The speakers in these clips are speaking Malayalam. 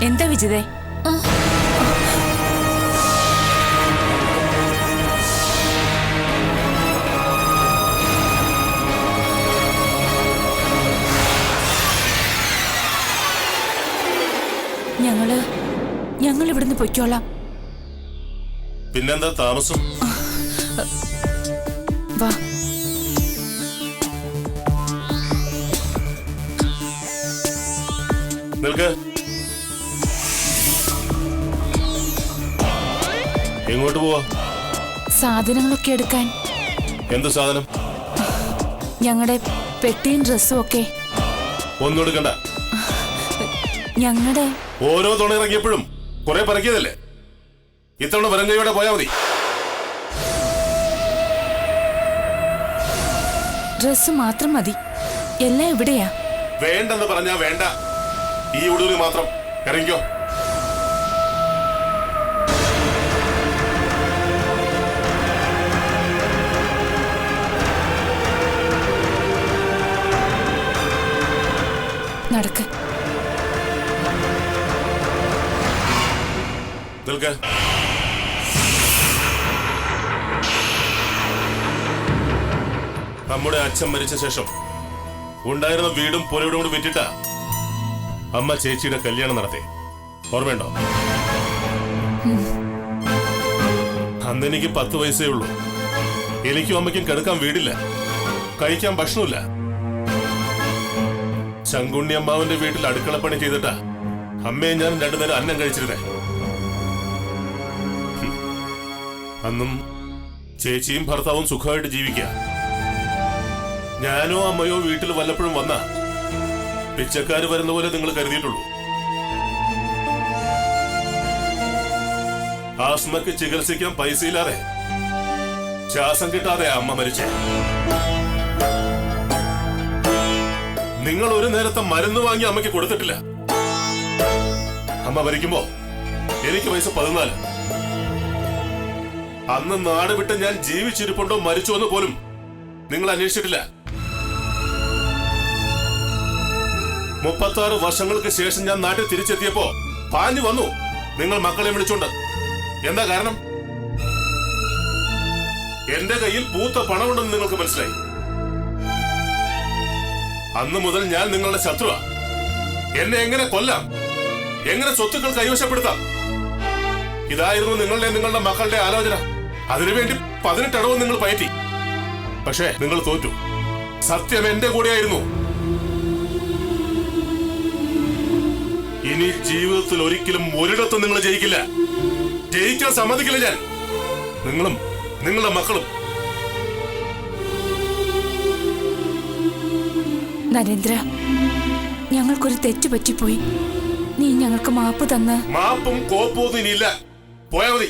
എന്താ വിജിതേ? ഞങ്ങൾ ഇവിടുന്ന് പൊയ്ക്കോളാം. പിന്നെന്താ താമസം? വാ. നിൽക്ക്. എങ്ങോട്ട് പോവാ? സാധനങ്ങളൊക്കെ എടുക്കാൻ. എന്ത് സാധനം? ഞങ്ങളുടെ പെട്ടിയും ഡ്രസ്സും ഒക്കെ. ഒന്നും എടുക്കണ്ട. ഞങ്ങളുടെ ഓരോ തുണ ഇറങ്ങിയപ്പോഴും കുറെ പറക്കിയതല്ലേ. ഇത്തവണ വരങ്കയോടെ പോയാ മതി. ഡ്രസ് മാത്രം മതി. എല്ലാം ഇവിടെയാ. വേണ്ടെന്ന് പറഞ്ഞാ വേണ്ട. ഈ ഉടൂരി മാത്രം ഇറങ്ങിക്കോ. നടക്ക്. നിൽക്ക്. നമ്മുടെ അച്ഛൻ മരിച്ച ശേഷം ഉണ്ടായിരുന്ന വീടും പുരയോടും കൂടി വിറ്റിട്ടാ അമ്മ ചേച്ചിയുടെ കല്യാണം നടത്തി. ഓർമ്മയുണ്ടോ? അന്ന് എനിക്ക് 10 വയസ്സേ ഉള്ളൂ. എനിക്കും അമ്മയ്ക്കും കിടക്കാൻ വീടില്ല, കഴിക്കാൻ ഭക്ഷണമില്ല. ശങ്കുണ്ണി അമ്മാവന്റെ വീട്ടിൽ അടുക്കളപ്പണി ചെയ്തിട്ടാ അമ്മയെ ഞാൻ 2 നേരം അന്നം കഴിച്ചിരുന്നേ. അന്നും ചേച്ചിയും ഭർത്താവും സുഖമായിട്ട് ജീവിക്കുക. ഞാനോ അമ്മയോ വീട്ടിൽ വല്ലപ്പോഴും വന്ന പിച്ചക്കാര് വരുന്ന പോലെ നിങ്ങൾ കരുതിയിട്ടുള്ളൂ. ആസ്മക്ക് ചികിത്സിക്കാൻ പൈസയില്ലാതെ, ശ്വാസം കിട്ടാതെ അമ്മ മരിച്ചേ. നിങ്ങൾ ഒരു നേരത്തെ മരുന്ന് വാങ്ങി അമ്മയ്ക്ക് കൊടുത്തിട്ടില്ല. അമ്മ മരിക്കുമ്പോ എനിക്ക് വയസ്സ് 14. അന്ന് നാട് വിട്ട് ഞാൻ ജീവിച്ചിരിപ്പുണ്ടോ മരിച്ചോ എന്ന് പോലും നിങ്ങൾ അന്വേഷിച്ചിട്ടില്ല. 36 വർഷങ്ങൾക്ക് ശേഷം ഞാൻ നാട്ടിൽ തിരിച്ചെത്തിയപ്പോ പാഞ്ഞു വന്നു നിങ്ങൾ മക്കളെ വിളിച്ചോണ്ട്. എന്താ കാരണം? എന്റെ കയ്യിൽ പൂത്ത പണമുണ്ടെന്ന് നിങ്ങൾക്ക് മനസ്സിലായി. അന്ന് മുതൽ ഞാൻ നിങ്ങളുടെ ശത്രുവാ. എന്നെ എങ്ങനെ കൊല്ലാം, എങ്ങനെ സ്വത്തുക്കൾ കൈവശപ്പെടുത്താം, ഇതായിരുന്നു നിങ്ങളുടെ മക്കളുടെ ആലോചന. അതിനുവേണ്ടി 18 അടവും നിങ്ങൾ പയറ്റി. പക്ഷേ നിങ്ങൾ തോറ്റു. സത്യം എന്റെ കൂടെയായിരുന്നു. ഇനി ജീവിതത്തിൽ ഒരിക്കലും ഒരിടത്തും നിങ്ങൾ ജയിക്കില്ല. ജയിക്കാൻ സമ്മതിക്കില്ല ഞാൻ. നിങ്ങളും നിങ്ങളുടെ മക്കളും. നരേന്ദ്ര, ഞങ്ങൾക്കൊരു തെറ്റ് പറ്റിപ്പോയി. നീ ഞങ്ങൾക്ക് മാപ്പ് തന്ന്. മാപ്പും കോപ്പും ഇനിയില്ല. പോയാ മതി.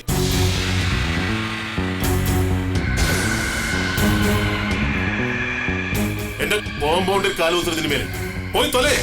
എന്റെ കോമ്പൗണ്ടിൽ കാലുകുത്തുന്നതിന് മേലെ പോയി തൊലേ.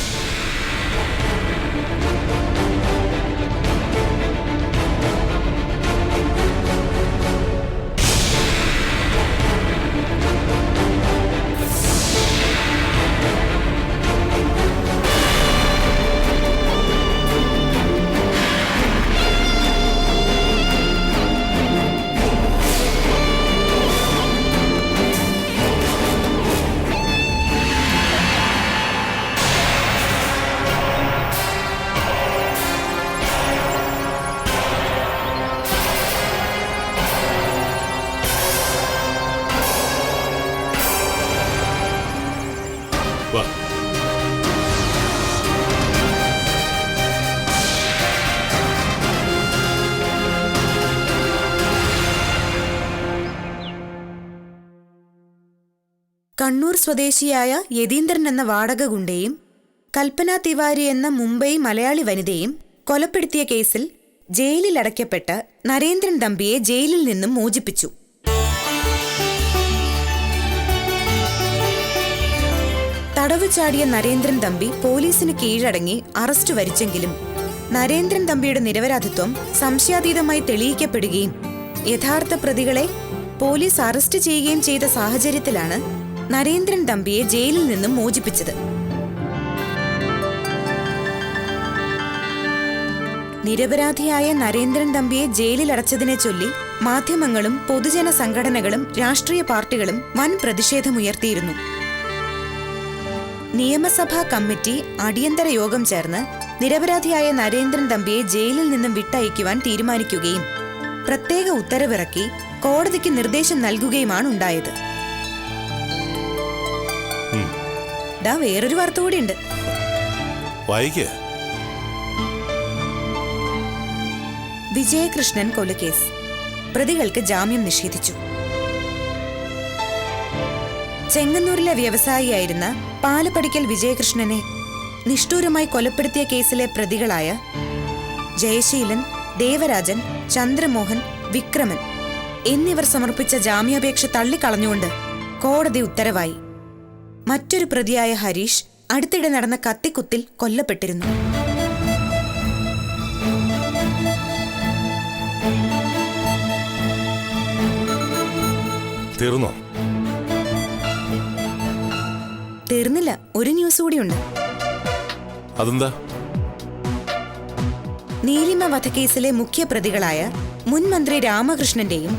കണ്ണൂർ സ്വദേശിയായ യതീന്ദ്രൻ എന്ന വാടക ഗുണ്ടയും കൽപ്പന തിവാരി എന്ന മുംബൈ മലയാളി വനിതയും കൊലപ്പെടുത്തിയ കേസിൽ ജയിലിൽ അടയ്ക്കപ്പെട്ട നരേന്ദ്രൻ തമ്പിയെ ജയിലിൽ നിന്നും മോചിപ്പിച്ചു. തടവ് ചാടിയ നരേന്ദ്രൻ തമ്പി പോലീസിന് കീഴടങ്ങി അറസ്റ്റ് വരിച്ചെങ്കിലും നരേന്ദ്രൻ തമ്പിയുടെ നിരപരാധിത്വം സംശയാതീതമായി തെളിയിക്കപ്പെടുകയും യഥാർത്ഥ പ്രതികളെ പോലീസ് അറസ്റ്റ് ചെയ്യുകയും ചെയ്ത സാഹചര്യത്തിലാണ് നരേന്ദ്രൻ തമ്പിയെ ജയിലിൽ നിന്നും മോചിപ്പിച്ചത്. നിരപരാധിയായ നരേന്ദ്രൻ തമ്പിയെ ജയിലിലടച്ചതിനെ ചൊല്ലി മാധ്യമങ്ങളും പൊതുജന സംഘടനകളും രാഷ്ട്രീയ പാർട്ടികളും വൻ പ്രതിഷേധമുയർത്തിയിരുന്നു. നിയമസഭാ കമ്മിറ്റി അടിയന്തര യോഗം ചേർന്ന് നിരപരാധിയായ നരേന്ദ്രൻ തമ്പിയെ ജയിലിൽ നിന്നും വിട്ടയക്കുവാൻ തീരുമാനിക്കുകയും പ്രത്യേക ഉത്തരവിറക്കി കോടതിക്ക് നിർദ്ദേശം നൽകുകയുമാണ് ഉണ്ടായത്. ദാ വേറൊരു വാർത്ത കൂടിയുണ്ട്. വിജയകൃഷ്ണൻ കൊലക്കേസ് പ്രതികൾക്ക് ജാമ്യം നിഷേധിച്ചു. ചെങ്ങന്നൂരിലെ വ്യവസായിയായിരുന്ന പാലപ്പടിക്കൽ വിജയകൃഷ്ണനെ നിഷ്ഠൂരമായി കൊലപ്പെടുത്തിയ കേസിലെ പ്രതികളായ ജയശീലൻ, ദേവരാജൻ, ചന്ദ്രമോഹൻ, വിക്രമൻ എന്നിവർ സമർപ്പിച്ച ജാമ്യാപേക്ഷ തള്ളിക്കളഞ്ഞുകൊണ്ട് കോടതി ഉത്തരവായി. മറ്റൊരു പ്രതിയായ ഹരീഷ് അടുത്തിടെ നടന്ന കത്തിക്കുത്തിൽ കൊല്ലപ്പെട്ടിരുന്നു. തീർന്നോ? തീർന്നില്ല, ഒരു ന്യൂസ് കൂടിയുണ്ട്. അതെന്താ? നീലിമ വധക്കേസിലെ മുഖ്യ പ്രതികളായ മുൻ മന്ത്രി രാമകൃഷ്ണന്റെയും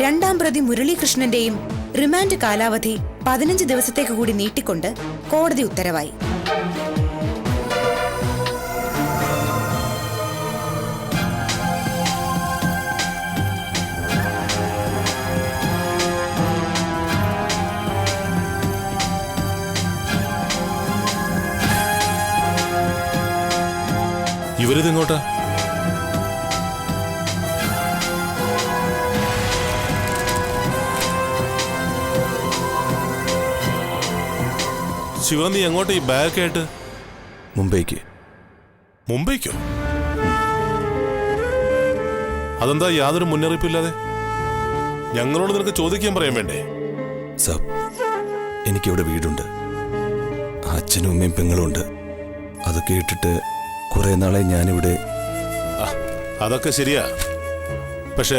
രണ്ടാം പ്രതി മുരളീകൃഷ്ണന്റെയും റിമാൻഡ് കാലാവധി 15 ദിവസത്തേക്ക് കൂടി നീട്ടിക്കൊണ്ട് കോടതി ഉത്തരവായി. ഇവരിതെങ്ങോട്ടാ? ശിവ, നീ എങ്ങോട്ടാ ഈ ബാഗ് ആയിട്ട്? മുംബൈക്ക്. മുംബൈക്കോ? അതെന്താ യാതൊരു മുന്നറിയിപ്പില്ലാതെ? ഞങ്ങളോട് നിനക്ക് ചോദിക്കാൻ പറയാൻ വേണ്ടേ? സാബ്, എനിക്കിവിടെ വീടുണ്ട്, അച്ഛനും അമ്മയും പെങ്ങളും ഉണ്ട്. അതൊക്കെ ഇട്ടിട്ട് കുറെ നാളെ ഞാനിവിടെ. അതൊക്കെ ശരിയാ, പക്ഷേ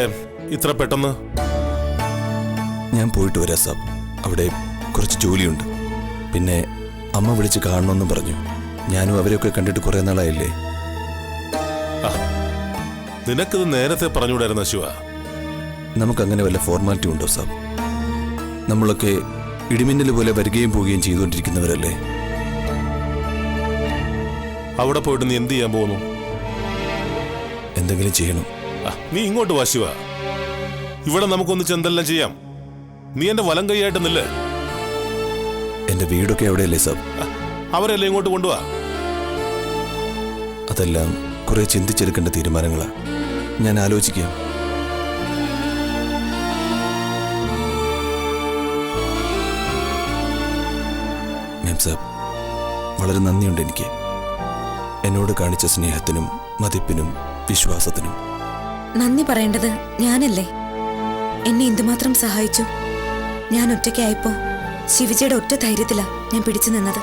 ഇത്ര പെട്ടെന്ന്? ഞാൻ പോയിട്ട് വരാം സാബ്, അവിടെ കുറച്ച് ജോലിയുണ്ട്. പിന്നെ അമ്മ വിളിച്ച് കാണണമെന്നും പറഞ്ഞു. ഞാനും അവരെയൊക്കെ കണ്ടിട്ട് കുറെ നാളായില്ലേ. നിനക്കിത് നേരത്തെ പറഞ്ഞുകൂടായിരുന്ന ശിവ? നമുക്കങ്ങനെ വല്ല ഫോർമാലിറ്റി ഉണ്ടോ സാബ്? നമ്മളൊക്കെ ഇടിമിന്നൽ പോലെ വരികയും പോവുകയും ചെയ്തുകൊണ്ടിരിക്കുന്നവരല്ലേ. അവിടെ പോയിട്ട് നീ എന്ത് ചെയ്യാൻ പോകുന്നു? എന്തെങ്കിലും ചെയ്യണം. നീ ഇങ്ങോട്ട് വാ ശിവ, ഇവിടെ നമുക്കൊന്നിച്ച് എന്തെല്ലാം ചെയ്യാം. നീ എന്റെ വലം കൈയായിട്ട് നില്ലേ. എന്റെ വീടൊക്കെ എവിടെയല്ലേ സാബ്? അവരെല്ലാം ഇങ്ങോട്ട് കൊണ്ടുവാ. അതെല്ലാം കുറെ ചിന്തിച്ചെടുക്കേണ്ട തീരുമാനങ്ങളാ. ഞാൻ ആലോചിക്കാം. മാം സാബ്, വളരെ നന്ദിയുണ്ട് എനിക്ക്, എന്നോട് കാണിച്ച സ്നേഹത്തിനും മതിപ്പിനും വിശ്വാസത്തിനും. നന്ദി പറയേണ്ടത് ഞാനല്ലേ? എന്നെ എന്തുമാത്രം സഹായിച്ചു. ഞാൻ ഒറ്റയ്ക്കായപ്പോ ശിവജിയുടെ ഒറ്റ ധൈര്യത്തിലാ ഞാൻ പിടിച്ചു നിന്നത്.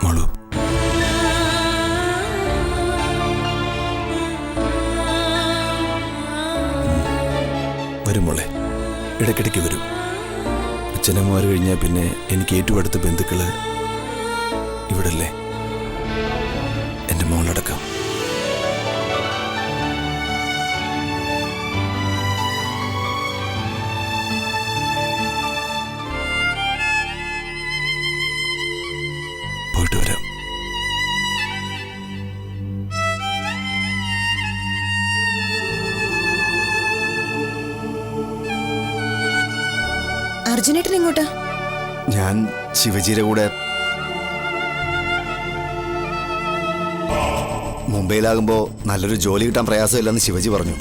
മോളു, വരും മോളെ, ഇടയ്ക്കിടയ്ക്ക് വരും. അച്ഛനമ്മമാർ കഴിഞ്ഞാൽ പിന്നെ എനിക്ക് ഏറ്റവും അടുത്ത ബന്ധുക്കള് ഇവിടല്ലേ, എൻ്റെ മോളടക്കം. പോയിട്ട് വരാം. അർജുനേട്ടൻ എങ്ങോട്ടാ? ഞാൻ ശിവജിയുടെ കൂടെ. മുംബൈയിലാകുമ്പോ നല്ലൊരു ജോലി കിട്ടാൻ പ്രയാസമില്ലെന്ന് ശിവജി പറഞ്ഞു.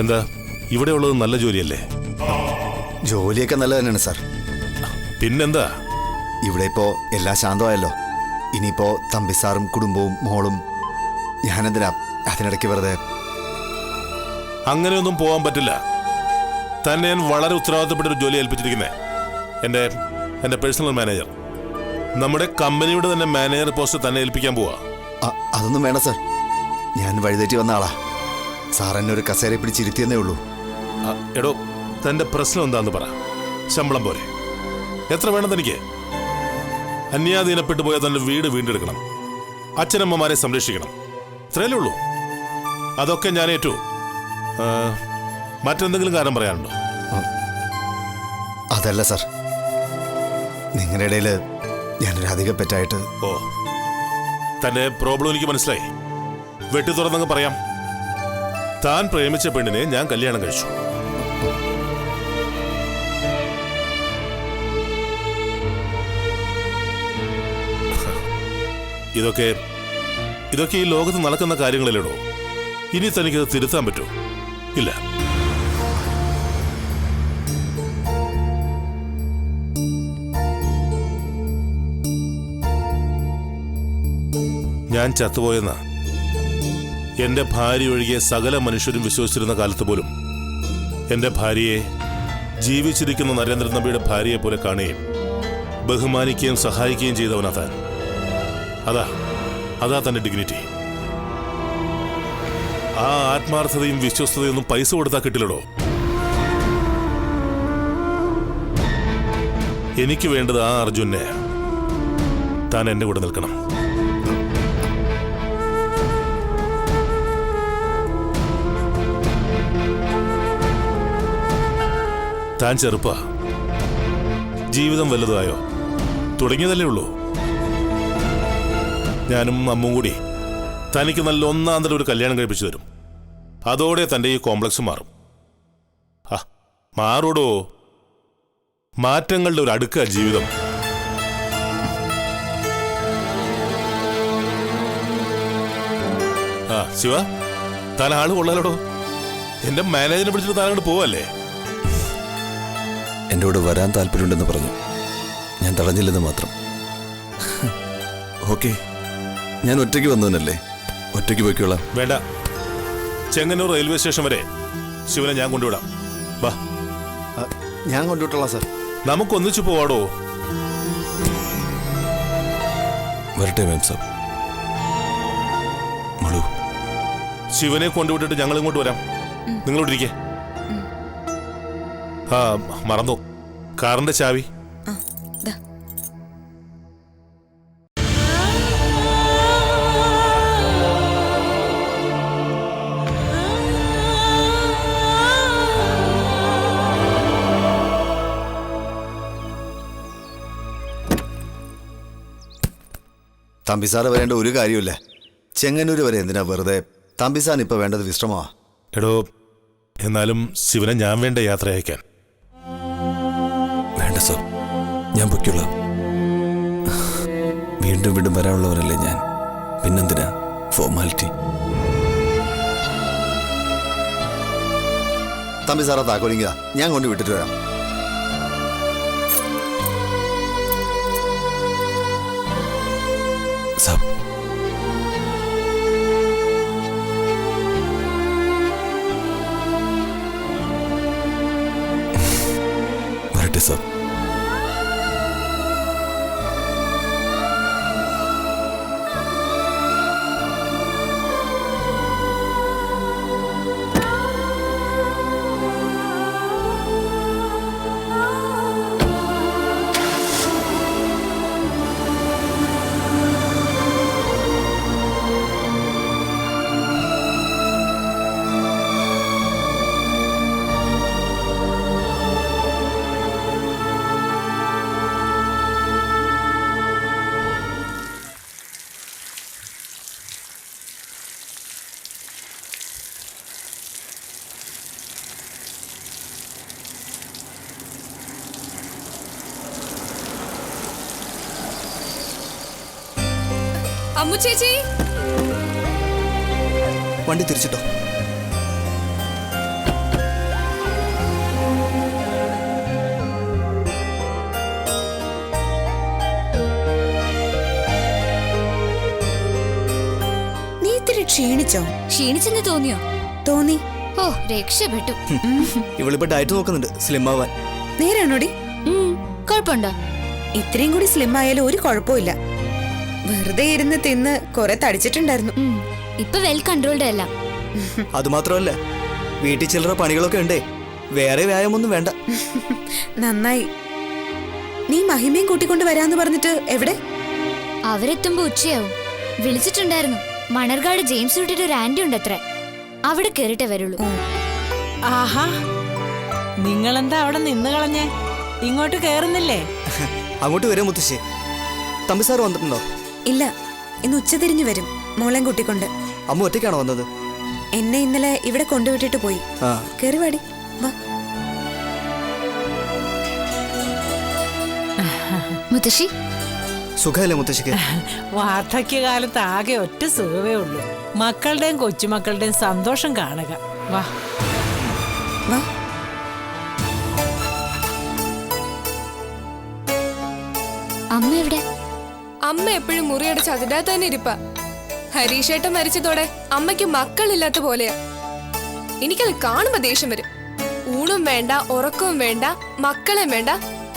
എന്താ, ഇവിടെ ഉള്ളത് നല്ല ജോലിയല്ലേ? ജോലിയൊക്കെ നല്ലത് തന്നെയാണ് സാർ. പിന്നെന്താ? ഇവിടെ ഇപ്പോ എല്ലാം ശാന്തമായല്ലോ. ഇനിയിപ്പോ തമ്പിസാറും കുടുംബവും മോളും. ഞാനെന്തിനാ അതിനിടയ്ക്ക് വെറുതെ? അങ്ങനെയൊന്നും പോകാൻ പറ്റില്ല. തന്നെ ഞാൻ വളരെ ഉത്തരവാദിത്തപ്പെട്ട ഒരു ജോലി ഏൽപ്പിച്ചിരിക്കുന്നേ. എന്റെ പേഴ്സണൽ മാനേജർ, നമ്മുടെ കമ്പനിയുടെ തന്നെ മാനേജർ പോസ്റ്റ് തന്നെ ഏൽപ്പിക്കാൻ പോവാ. അതൊന്നും വേണ്ട സാർ, ഞാൻ വഴിതെറ്റി വന്ന ആളാ. സാർ എന്നെ ഒരു കസേരയെ പിടിച്ചിരുത്തിയെന്നേ ഉള്ളൂ. എടോ, തന്റെ പ്രശ്നം എന്താന്ന് പറ. ശമ്പളം പോലെ എത്ര വേണം തനിക്ക്? അന്യാധീനപ്പെട്ടു പോയാൽ തന്റെ വീട് വീണ്ടെടുക്കണം, അച്ഛനമ്മമാരെ സംരക്ഷിക്കണം, ഇത്രയല്ലേ ഉള്ളൂ. അതൊക്കെ ഞാൻ ഏറ്റു. മറ്റെന്തെങ്കിലും കാരണം പറയാനുണ്ടോ? അതല്ല സാർ, നിങ്ങളുടെ ഇടയിൽ ഞാനൊരു അധികം പെറ്റായിട്ട്. ഓ, തന്റെ പ്രോബ്ലം എനിക്ക് മനസ്സിലായി. വെട്ടി തുറന്നങ്ങ് പറയാം. താൻ പ്രേമിച്ച പെണ്ണിനെ ഞാൻ കല്യാണം കഴിച്ചു. ഇതൊക്കെ ഈ ലോകത്ത് നടക്കുന്ന കാര്യങ്ങളിലോ. ഇനി തനിക്കത് തിരുത്താൻ പറ്റുമോ? ഇല്ല. ഞാൻ ചത്തുപോയെന്ന എന്റെ ഭാര്യ ഒഴികെ സകല മനുഷ്യരും വിശ്വസിച്ചിരുന്ന കാലത്ത് പോലും എന്റെ ഭാര്യയെ ജീവിച്ചിരിക്കുന്ന നരേന്ദ്രൻ നമ്പിയുടെ ഭാര്യയെ പോലെ കാണുകയും ബഹുമാനിക്കുകയും സഹായിക്കുകയും ചെയ്തവനാ താൻ. അതാ തന്റെ ഡിഗ്നിറ്റി. ആ ആത്മാർത്ഥതയും വിശ്വസ്തതയൊന്നും പൈസ കൊടുത്താൽ കിട്ടില്ലടോ. എനിക്ക് വേണ്ടത് ആ അർജുനെ. താൻ എന്റെ കൂടെ നിൽക്കണം. താൻ ചെറുപ്പാ, ജീവിതം വലുതായോ? തുടങ്ങിയതല്ലേ ഉള്ളൂ. ഞാനും അമ്മും കൂടി തനിക്ക് നല്ല ഒന്നാന്തരം ഒരു കല്യാണം കഴിപ്പിച്ചു തരും. അതോടെ തന്റെ ഈ കോംപ്ലക്സ് മാറും. മാറൂടോ. മാറ്റങ്ങളുടെ ഒരു അടുക്ക ജീവിതം. ശിവ, താൻ ആള് കൊള്ളാലോടോ. എന്റെ മാനേജറിനെ പിടിച്ചിട്ട് താൻ അങ്ങോട്ട് പോവല്ലേ? എൻ്റെ കൂടെ വരാൻ താല്പര്യമുണ്ടെന്ന് പറഞ്ഞു. ഞാൻ തടഞ്ഞില്ലെന്ന് മാത്രം. ഓക്കെ, ഞാൻ ഒറ്റയ്ക്ക് വന്നവനല്ലേ, ഒറ്റയ്ക്ക് പോയിക്കോളാം. വേണ്ട, ചെങ്ങന്നൂർ റെയിൽവേ സ്റ്റേഷൻ വരെ ശിവനെ ഞാൻ കൊണ്ടുവിടാം. വാ. ഞാൻ കൊണ്ടുവിട്ടോളാം സാർ. നമുക്കൊന്നിച്ചു പോവാടോ. വരട്ടെ മാം സാബ്. മളു, ശിവനെ കൊണ്ടുവിട്ടിട്ട് ഞങ്ങൾ ഇങ്ങോട്ട് വരാം. നിങ്ങളോട്ടിരിക്കേ. മറന്നു, കാറിന്റെ ചാവി. തമ്പിസാറ് വരേണ്ട ഒരു കാര്യമില്ല. ചെങ്ങന്നൂര് വരെ എന്തിനാ വെറുതെ? തമ്പിസാൻ ഇപ്പൊ വേണ്ടത് വിശ്രമമാ. എടോ, എന്നാലും ശിവനെ ഞാൻ വേണ്ട യാത്ര അയക്കാൻ. വേണ്ട സാർ, ഞാൻ പൊയ്ക്കൊള്ളാം. വീണ്ടും വീണ്ടും വരാനുള്ളവരല്ലേ ഞാൻ. പിന്നെന്തിനാ ഫോർമാലിറ്റി? തമ്പിസാറാ താക്കോലിങ്ങ, ഞാൻ കൊണ്ട് വിട്ടിട്ട് വരാം. സാബ്, വരട്ടെ സാബ്. അമ്മു ചേച്ചി, വണ്ടി തിരിച്ചിട്ടോ. നീ ഇത്തിരി ക്ഷീണിച്ചോ? ക്ഷീണിച്ചെന്ന് തോന്നിയോ? തോന്നി. ഓ, രക്ഷപ്പെട്ടു. ഇവളിപ്പോ ഡയറ്റ് നോക്കുന്നുണ്ട് സ്ലിം ആവാൻ. നേരാണോടി? കുഴപ്പമുണ്ടോ? ഇത്രയും കൂടി സ്ലിം ആയാലും ഒരു കുഴപ്പമില്ല. വെറുതെ ഇരുന്ന് തിന്ന് കുറെ തടിച്ചിട്ടുണ്ടായിരുന്നു. ഇപ്പൊ വെൽ കൺട്രോൾഡ് അല്ല. അതുമാത്രമല്ല വീട്ടിൽ ചില്ലറ പണികളൊക്കെ ഉണ്ടേ. വേറെ വ്യായാമൊന്നും വേണ്ട. നന്നായി. നീ മഹിമയും കൂട്ടിക്കൊണ്ട് വരാന്ന് പറഞ്ഞിട്ട് എവിടെ? അവരെത്തുമ്പോ ഉച്ചയാവും. വിളിച്ചിട്ടുണ്ടായിരുന്നു. മണർകാട് ജെയിംസ് വീട്ടിൽ ഒരു ആന്റി ഉണ്ട് അത്ര. അവിടെ കേറിട്ടേ വരുള്ളൂ. ആഹാ, നിങ്ങളെന്താ അവിടെ നിന്ന് കളഞ്ഞേ? ഇങ്ങോട്ട് കേറുന്നില്ലേ? അങ്ങോട്ട് വരാം മുത്തശ്ശി. തമ്പിസാർ വന്നിട്ടുണ്ടോ? ഇല്ല, ഇന്ന് ഉച്ചതിരിഞ്ഞു വരും മോളെയും കൂട്ടിക്കൊണ്ട്. അമ്മ ഒറ്റയ്ക്കാണോ വന്നത്? എന്നെ ഇന്നലെ ഇവിടെ കൊണ്ടുവിട്ടിട്ട് പോയി. ആ, കേറി വാടി, വാ. മുത്തശ്ശി സുഖമല്ലേ മുത്തശ്ശിക്ക്? വാർദ്ധക്യകാലത്ത് ആകെ ഒറ്റ സുഖമേ ഉള്ളൂ, മക്കളുടെയും കൊച്ചുമക്കളുടെയും സന്തോഷം കാണുക. വാ വാ. അമ്മ എവിടെ? അമ്മ എപ്പോഴും മുറിയടച്ച് അതിൻ്റെ തന്നെ ഇരിപ്പ. ഹരീഷേട്ടൻ മരിച്ചതോടെ അമ്മയ്ക്ക് മക്കളില്ലാത്ത പോലെയാ. എനിക്കത് കാണുമ്പോ ദേഷ്യം വരും. ഊണും വേണ്ട, ഉറക്കവും വേണ്ട, മക്കളെ വേണ്ട,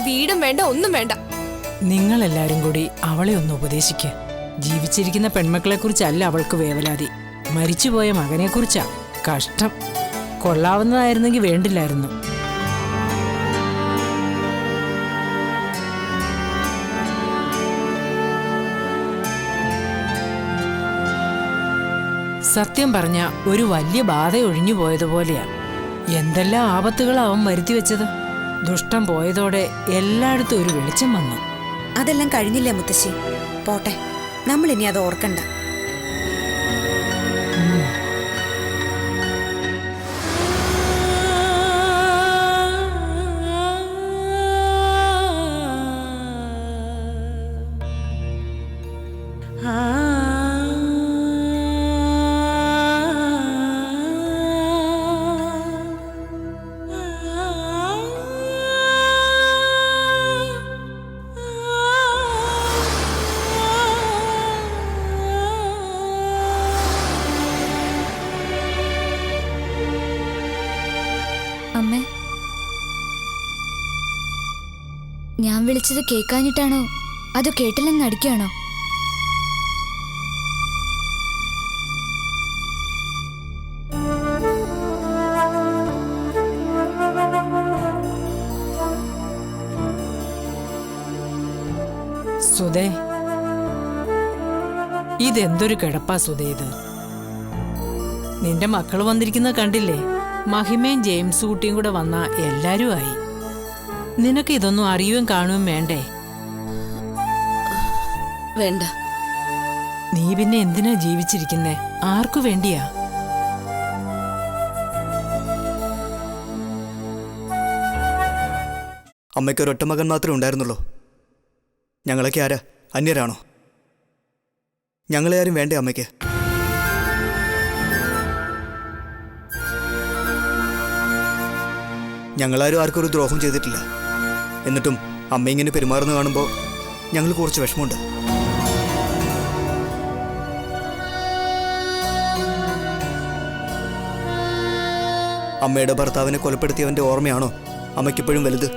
വീടും വേണ്ട, ഒന്നും വേണ്ട. നിങ്ങളെല്ലാരും കൂടി അവളെ ഒന്ന് ഉപദേശിക്ക്. ജീവിച്ചിരിക്കുന്ന പെൺമക്കളെ കുറിച്ചല്ല അവൾക്ക് വേവലാതി, മരിച്ചുപോയ മകനെ കുറിച്ചാ. കഷ്ടം. കൊള്ളാവുന്നതായിരുന്നെങ്കിൽ വേണ്ടില്ലായിരുന്നു. സത്യം പറഞ്ഞ ഒരു വലിയ ബാധ ഒഴിഞ്ഞു പോയതുപോലെയാ. എന്തെല്ലാം ആപത്തുകളാ അവൻ വരുത്തി വെച്ചത്. ദുഷ്ടം പോയതോടെ എല്ലായിടത്തും ഒരു വെളിച്ചം വന്നു. അതെല്ലാം കഴിഞ്ഞില്ലേ മുത്തശ്ശി? പോട്ടെ, നമ്മൾ ഇനി അത് ഓർക്കണ്ട. അമ്മേ, ഞാൻ വിളിച്ചത് കേൾക്കാഞ്ഞിട്ടാണോ അതോ കേട്ടില്ലെന്ന് നടിക്കാണോ? സുധേ, ഇതെന്തൊരു കിടപ്പാ സുധേ ഇത്. നിന്റെ മക്കള് വന്നിരിക്കുന്നത് കണ്ടില്ലേ? മഹിമയും ജെയിംസ് കുട്ടിയും കൂടെ വന്ന എല്ലാരും ആയി. നിനക്ക് ഇതൊന്നും അറിയുകയും കാണുകയും വേണ്ടേ? വേണ്ട. നീ പിന്നെ എന്തിനാ ജീവിച്ചിരിക്കുന്നേ? ആർക്കു വേണ്ടിയാ? അമ്മയ്ക്ക് ഒരൊറ്റ മകൻ മാത്രമേ ഉണ്ടായിരുന്നുള്ളൂ. ഞങ്ങളൊക്കെ ആരാ? അന്യരാണോ? ഞങ്ങളെ ആരും വേണ്ടേ അമ്മയ്ക്ക്? ഞങ്ങളാരും ആർക്കും ഒരു ദ്രോഹം ചെയ്തിട്ടില്ല. എന്നിട്ടും അമ്മ ഇങ്ങനെ പെരുമാറുന്ന കാണുമ്പോൾ ഞങ്ങൾക്ക് കുറച്ച് വിഷമമുണ്ട്. അമ്മയുടെ ഭർത്താവിനെ കൊലപ്പെടുത്തിയവന്റെ ഓർമ്മയാണോ അമ്മയ്ക്കിപ്പോഴും വലുത്?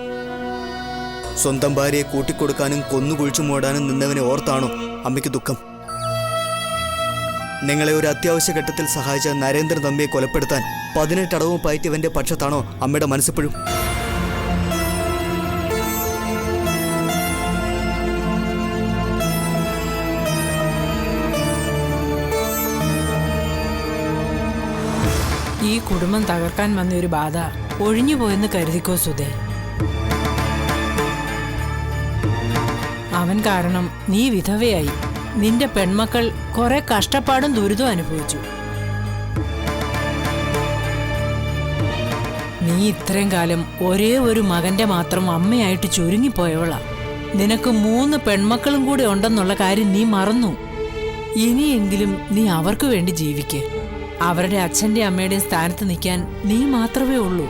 സ്വന്തം ഭാര്യയെ കൂട്ടിക്കൊടുക്കാനും കൊന്നുകുഴിച്ചു മൂടാനും നിന്നവനെ ഓർത്താണോ അമ്മയ്ക്ക് ദുഃഖം? നിങ്ങളെ ഒരു അത്യാവശ്യ ഘട്ടത്തിൽ സഹായിച്ച നരേന്ദ്രൻ തമ്പിയെ കൊലപ്പെടുത്താൻ 18 അടവും പയറ്റിയവന്റെ പക്ഷത്താണോ അമ്മയുടെ മനസ്സിപ്പോഴും? ഈ കുടുംബം തകർക്കാൻ വന്ന ഒരു ബാധ ഒഴിഞ്ഞുപോയെന്ന് കരുതിക്കോ സുധേ. അവൻ കാരണം നീ വിധവയായി. നിന്റെ പെൺമക്കൾ കുറെ കഷ്ടപ്പാടും ദുരിതവും അനുഭവിച്ചു. നീ ഇത്രയും കാലം ഒരേ ഒരു മകന്റെ മാത്രം അമ്മയായിട്ട് ചുരുങ്ങിപ്പോയവളാ. നിനക്ക് 3 പെൺമക്കളും കൂടെ ഉണ്ടെന്നുള്ള കാര്യം നീ മറന്നു. ഇനിയെങ്കിലും നീ അവർക്ക് വേണ്ടി ജീവിക്ക്. അവരുടെ അച്ഛന്റെ അമ്മയുടെയും സ്ഥാനത്ത് നിൽക്കാൻ നീ മാത്രമേ ഉള്ളൂ.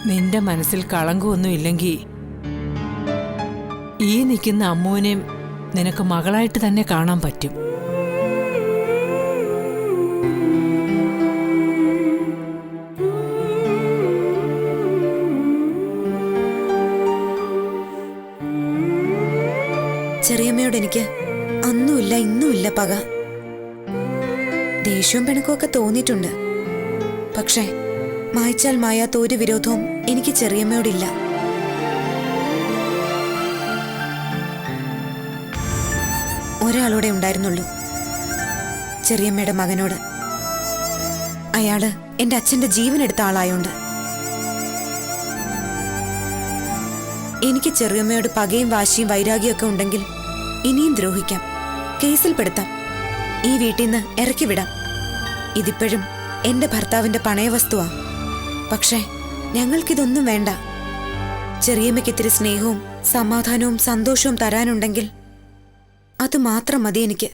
നിന്റെ മനസ്സിൽ കളങ്കമൊന്നും ഇല്ലെങ്കിൽ ഈ നിൽക്കുന്ന അമ്മുവിനെയും നിനക്ക് മകളായിട്ട് തന്നെ കാണാൻ പറ്റും. ചെറിയമ്മയോട് എനിക്ക് അന്നുമില്ല ഇന്നുമില്ല പക. ദേഷ്യവും പിണക്കമൊക്കെ തോന്നിയിട്ടുണ്ട്. പക്ഷേ മായ്ച്ചാൽ മായാത്ത ഒരു വിരോധവും എനിക്ക് ചെറിയമ്മയോടില്ല. ഒരാളോടെ ഉണ്ടായിരുന്നുള്ളൂ, ചെറിയമ്മയുടെ മകനോട്. അയാള് എന്റെ അച്ഛന്റെ ജീവനെടുത്ത ആളായോണ്ട്. എനിക്ക് ചെറിയമ്മയോട് പകയും വാശിയും വൈരാഗ്യമൊക്കെ ഉണ്ടെങ്കിൽ ഇനിയും ദ്രോഹിക്കാം, കേസിൽപ്പെടുത്താം, ഈ വീട്ടിൽ നിന്ന് ഇറക്കിവിടാം. ഇതിപ്പോഴും എന്റെ ഭർത്താവിന്റെ പണയവസ്തുവാ. പക്ഷേ ഞങ്ങൾക്കിതൊന്നും വേണ്ട. ചെറിയമ്മയ്ക്ക് ഇത്തിരി സ്നേഹവും സമാധാനവും സന്തോഷവും തരാനുണ്ടെങ്കിൽ അത് മാത്രം മതി എനിക്ക്.